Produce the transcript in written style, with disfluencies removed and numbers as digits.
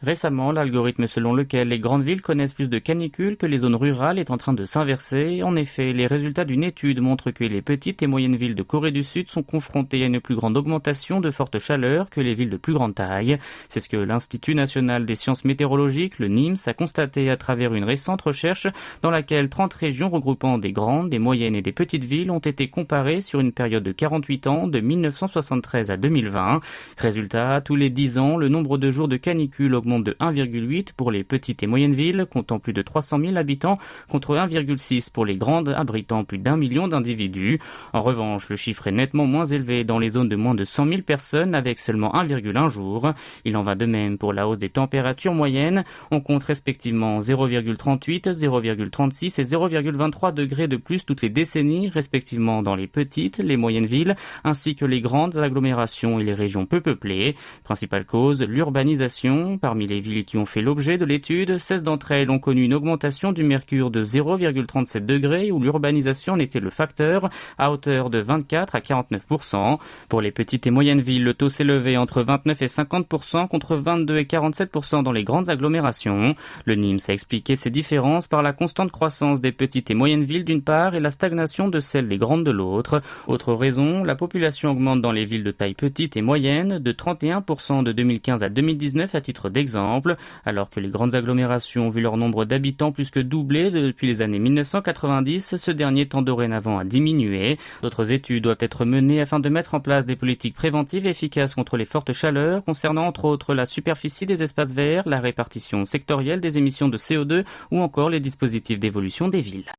Récemment, l'algorithme selon lequel les grandes villes connaissent plus de canicules que les zones rurales est en train de s'inverser. En effet, les résultats d'une étude montrent que les petites et moyennes villes de Corée du Sud sont confrontées à une plus grande augmentation de forte chaleur que les villes de plus grande taille. C'est ce que l'Institut national des sciences météorologiques, le NIMS, a constaté à travers une récente recherche dans laquelle 30 régions regroupant des grandes, des moyennes et des petites villes ont été comparées sur une période de 48 ans, de 1973 à 2020. Résultat, tous les 10 ans, le nombre de jours de canicule augmente de 1,8 pour les petites et moyennes villes, comptant plus de 300 000 habitants, contre 1,6 pour les grandes, abritant plus d'1 million d'individus. En revanche, le chiffre est nettement moins élevé dans les zones de moins de 100 000 personnes, avec seulement 1,1 jour. Il en va de même pour la hausse des températures moyennes. On compte respectivement 0,38, 0,36 et 0,23 degrés de plus toutes les décennies, respectivement dans les petites, les moyennes villes, ainsi que les grandes agglomérations et les régions peu peuplées. Principale cause, l'urbanisation. Parmi les villes qui ont fait l'objet de l'étude, 16 d'entre elles ont connu une augmentation du mercure de 0,37 degrés où l'urbanisation en était le facteur, à hauteur de 24 à 49%. Pour les petites et moyennes villes, le taux s'élevait entre 29 et 50% contre 22 et 47% dans les grandes agglomérations. Le NIMS a expliqué ces différences par la constante croissance des petites et moyennes villes d'une part et la stagnation de celle des grandes de l'autre. Autre raison, la population augmente dans les villes de taille petite et moyenne de 31% de 2015 à 2019 à titre d'exemple, alors que les grandes agglomérations ont vu leur nombre d'habitants plus que doubler depuis les années 1990, ce dernier tend dorénavant à diminuer. D'autres études doivent être menées afin de mettre en place des politiques préventives efficaces contre les fortes chaleurs, concernant entre autres la superficie des espaces verts, la répartition sectorielle des émissions de CO2 ou encore les dispositifs d'évolution des villes.